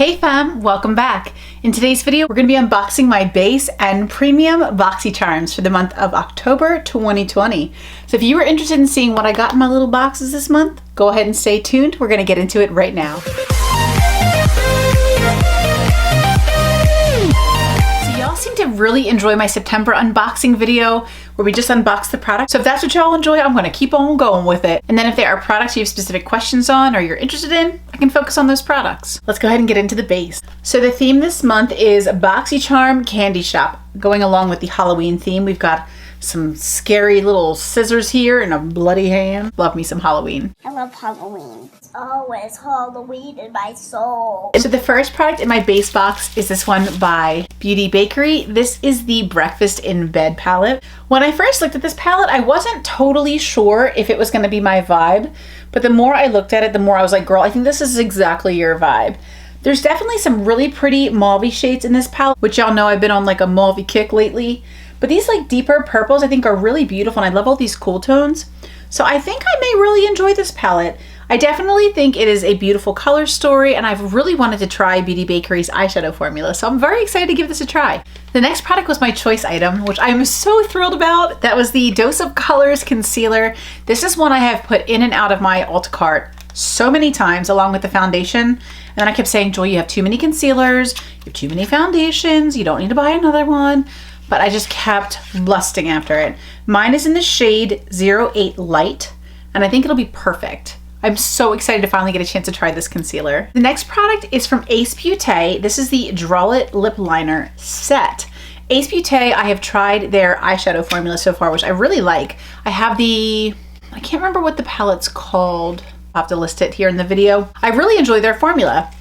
Hey fam, welcome back. In today's video, we're going to be unboxing my Base and Premium BoxyCharms for the month of October 2020. So if you were interested in seeing what I got in my little boxes this month, go ahead and stay tuned. We're going to get into it right now. Y'all seem to really enjoy my September unboxing video where we just unbox the product. So if that's what y'all enjoy, I'm going to keep on going with it. And then if there are products you have specific questions on or you're interested in, I can focus on those products. Let's go ahead and get into the base. So the theme this month is BoxyCharm Candy Shop. Going along with the Halloween theme, we've got some scary little scissors here and a bloody hand. Love me some Halloween. I love Halloween. It's always Halloween in my soul. So the first product in my base box is this one by Beaute Bakerie. This is the Breakfast in Bed palette. When I first looked at this palette, I wasn't totally sure if it was going to be my vibe, but the more I looked at it, the more I was like, girl, I think this is exactly your vibe. There's definitely some really pretty mauve shades in this palette, which y'all know I've been on like a mauve kick lately. But these like deeper purples I think are really beautiful, and I love all these cool tones. So I think I may really enjoy this palette. I definitely think it is a beautiful color story, and I've really wanted to try Beaute Bakerie's eyeshadow formula, so I'm very excited to give this a try. The next product was my choice item, which I'm so thrilled about. That was the Dose of Colors Concealer. This is one I have put in and out of my Ulta cart so many times, along with the foundation. And then I kept saying, Joy, you have too many concealers, you have too many foundations, you don't need to buy another one. But I just kept lusting after it. Mine is in the shade 08 Light, and I think it'll be perfect. I'm so excited to finally get a chance to try this concealer. The next product is from Beaute. This is the Draw It Lip Liner Set. Beaute, I have tried their eyeshadow formula so far, which I really like. I have the, I can't remember what the palette's called. I'll have to list it here in the video. I really enjoy their formula.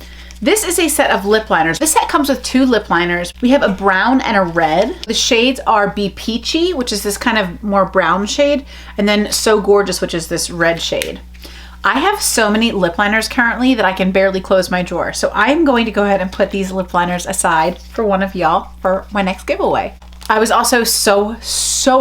This is a set of lip liners. This set comes with 2 lip liners. We have a brown and a red. The shades are Be Peachy, which is this kind of more brown shade, and then So Gorgeous, which is this red shade. I have so many lip liners currently that I can barely close my drawer. So I'm going to go ahead and put these lip liners aside for one of y'all for my next giveaway. I was also so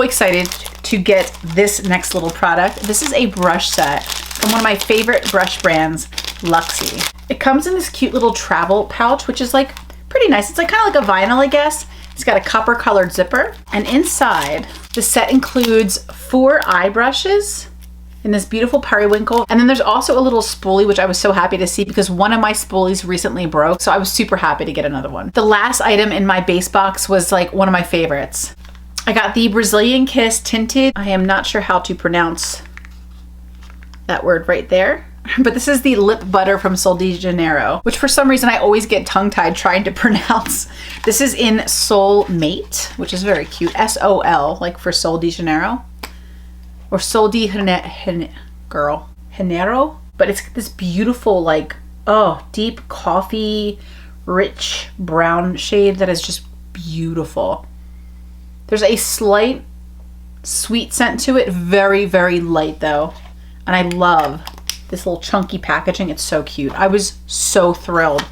excited to get this next little product. This is a brush set from one of my favorite brush brands, Luxie. It comes in this cute little travel pouch, which is like pretty nice. It's like kind of like a vinyl, I guess. It's got a copper colored zipper. And inside, the set includes 4 eye brushes in this beautiful periwinkle. And then there's also a little spoolie, which I was so happy to see because one of my spoolies recently broke. So I was super happy to get another one. The last item in my base box was like one of my favorites. I got the Brazilian Kiss Tinted. I am not sure how to pronounce that word right there. But this is the lip butter from Sol de Janeiro, which for some reason I always get tongue-tied trying to pronounce. This is in Sol Mate, which is very cute. S-O-L, like for Sol de Janeiro. Or Sol de Janeiro. But it's this beautiful, like, oh, deep coffee, rich brown shade that is just beautiful. There's a slight sweet scent to it. Very, very light though. And I love this little chunky packaging. It's so cute. I was so thrilled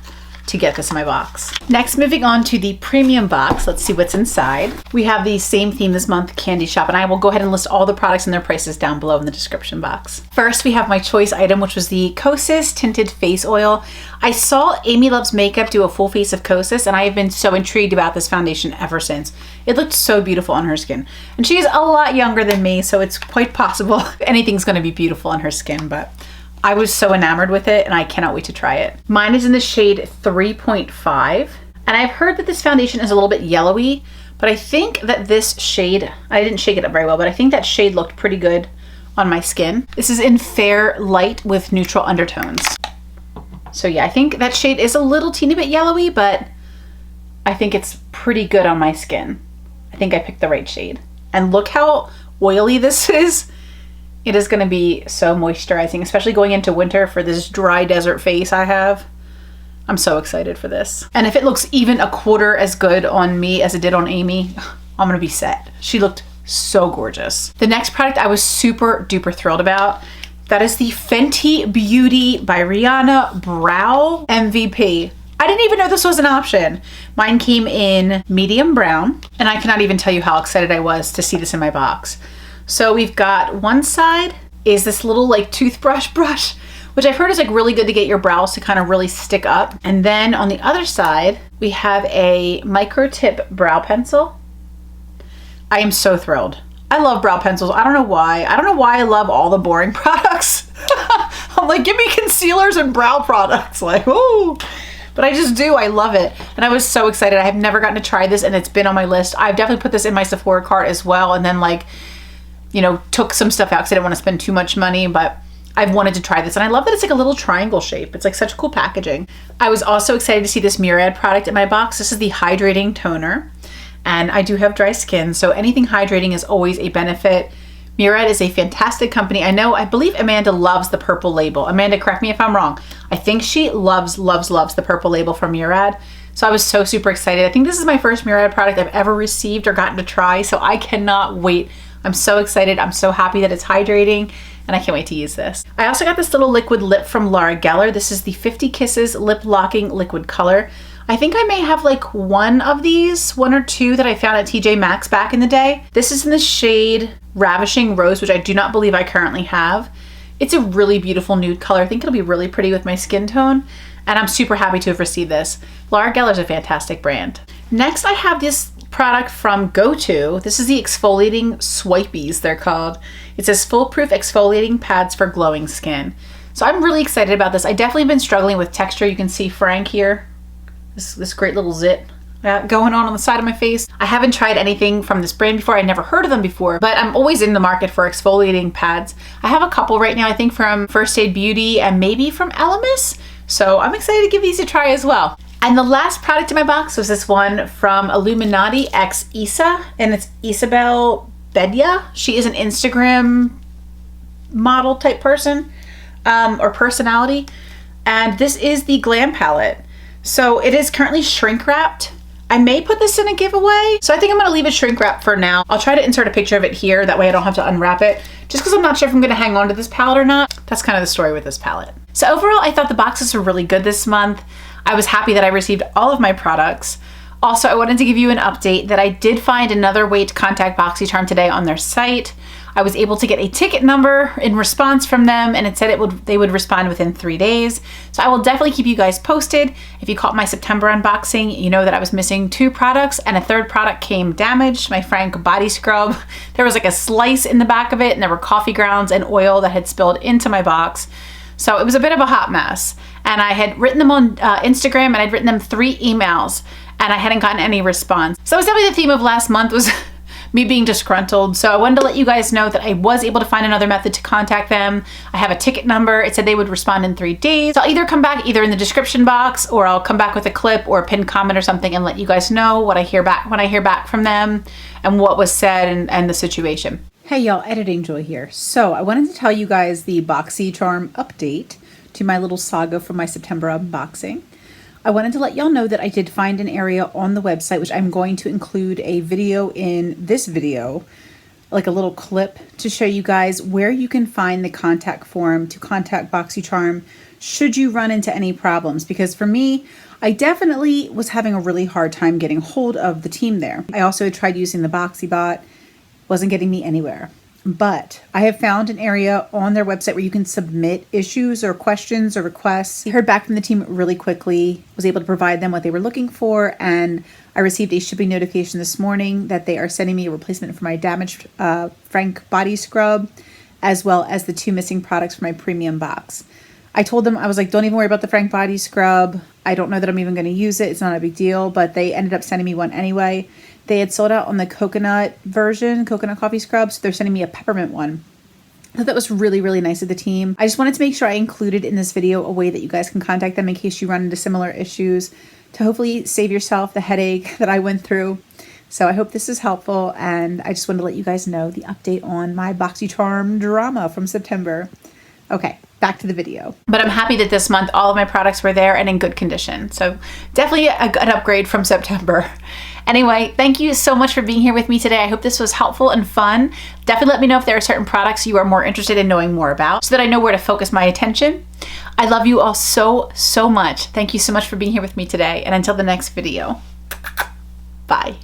to get this in my box. Next, moving on to the premium box. Let's see what's inside. We have the same theme this month, Candy Shop, and I will go ahead and list all the products and their prices down below in the description box. First, we have my choice item, which was the Kosas Tinted Face Oil. I saw Amy Loves Makeup do a full face of Kosas, and I have been so intrigued about this foundation ever since. It looked so beautiful on her skin. And she's a lot younger than me, so it's quite possible anything's gonna be beautiful on her skin, but I was so enamored with it and I cannot wait to try it. Mine is in the shade 3.5, and I've heard that this foundation is a little bit yellowy, but I think that this shade, I didn't shake it up very well, but I think that shade looked pretty good on my skin. This is in Fair Light with neutral undertones. So yeah, I think that shade is a little teeny bit yellowy, but I think it's pretty good on my skin. I think I picked the right shade. And look how oily this is. It is going to be so moisturizing, especially going into winter for this dry desert face I have. I'm so excited for this. And if it looks even a quarter as good on me as it did on Amy, I'm going to be set. She looked so gorgeous. The next product I was super duper thrilled about, that is the Fenty Beauty by Rihanna Brow MVP. I didn't even know this was an option. Mine came in medium brown, and I cannot even tell you how excited I was to see this in my box. So we've got one side is this little like toothbrush brush which I've heard is like really good to get your brows to kind of really stick up. And then on the other side, we have a micro tip brow pencil. I am so thrilled. I love brow pencils. I don't know why. I don't know why I love all the boring products. I'm like, give me concealers and brow products. Like, ooh. But I just do. I love it. And I was so excited. I have never gotten to try this, and it's been on my list. I've definitely put this in my Sephora cart as well, and then like, you know, took some stuff out because I didn't want to spend too much money, but I've wanted to try this. And I love that it's like a little triangle shape. It's like such cool packaging. I was also excited to see this Murad product in my box. This is the Hydrating Toner. And I do have dry skin, so anything hydrating is always a benefit. Murad is a fantastic company. I believe Amanda loves the purple label. Amanda, correct me if I'm wrong. I think she loves the purple label from Murad. So I was so super excited. I think this is my first Murad product I've ever received or gotten to try, so I cannot wait. I'm so excited. I'm so happy that it's hydrating, and I can't wait to use this. I also got this little liquid lip from Gellar. This is the 50 Kisses Lip Locking Liquid Color. I think I may have like one of these, one or two that I found at TJ Maxx back in the day. This is in the shade Ravishing Rose, which I do not believe I currently have. It's a really beautiful nude color. I think it'll be really pretty with my skin tone, and I'm super happy to have received this. Gellar is a fantastic brand. Next, I have this product from Beaute. This is the exfoliating Swipeys, they're called. It says foolproof exfoliating pads for glowing skin. So I'm really excited about this. I definitely been struggling with texture. You can see Frank here. This great little zit going on the side of my face. I haven't tried anything from this brand before. I'd never heard of them before, but I'm always in the market for exfoliating pads. I have a couple right now, I think from First Aid Beauty and maybe from Elemis. So I'm excited to give these a try as well. And the last product in my box was this one from Illuminati X Isa, and it's Isabel Bedia. She is an Instagram model type person or personality. And this is the Glam Palette. So it is currently shrink wrapped. I may put this in a giveaway. So I think I'm gonna leave it shrink wrapped for now. I'll try to insert a picture of it here. That way I don't have to unwrap it. Just because I'm not sure if I'm gonna hang on to this palette or not. That's kind of the story with this palette. So overall, I thought the boxes were really good this month. I was happy that I received all of my products. Also, I wanted to give you an update that I did find another way to contact BoxyCharm today on their site. I was able to get a ticket number in response from them, and it said they would respond within 3 days. So I will definitely keep you guys posted. If you caught my September unboxing, you know that I was missing 2 products and a third product came damaged, my Frank body scrub. There was like a slice in the back of it, and there were coffee grounds and oil that had spilled into my box. So it was a bit of a hot mess. And I had written them on Instagram, and I'd written them 3 emails, and I hadn't gotten any response. So that was definitely the theme of last month, was me being disgruntled. So I wanted to let you guys know that I was able to find another method to contact them. I have a ticket number. It said they would respond in 3 days. So I'll either come back either in the description box, or I'll come back with a clip or a pinned comment or something and let you guys know what I hear back when I hear back from them and what was said and the situation. Hey y'all, Editing Joy here. So I wanted to tell you guys the BoxyCharm update to my little saga from my September unboxing. I wanted to let y'all know that I did find an area on the website, which I'm going to include a video in this video, like a little clip to show you guys where you can find the contact form to contact BoxyCharm should you run into any problems. Because for me, I definitely was having a really hard time getting hold of the team there. I also tried using the BoxyBot, wasn't getting me anywhere. But I have found an area on their website where you can submit issues or questions or requests. I heard back from the team really quickly, was able to provide them what they were looking for, and I received a shipping notification this morning that they are sending me a replacement for my damaged Frank body scrub, as well as the 2 missing products for my premium box. I told them, I was like, don't even worry about the Frank body scrub. I don't know that I'm even going to use it. It's not a big deal, but they ended up sending me one anyway. They had sold out on the coconut version, coconut coffee scrub, so they're sending me a peppermint one. I thought that was really, really nice of the team. I just wanted to make sure I included in this video a way that you guys can contact them in case you run into similar issues to hopefully save yourself the headache that I went through. So I hope this is helpful, and I just wanted to let you guys know the update on my BoxyCharm drama from September. Okay, back to the video. But I'm happy that this month all of my products were there and in good condition. So definitely an upgrade from September. Anyway, thank you so much for being here with me today. I hope this was helpful and fun. Definitely let me know if there are certain products you are more interested in knowing more about so that I know where to focus my attention. I love you all so, so much. Thank you so much for being here with me today. And until the next video, bye.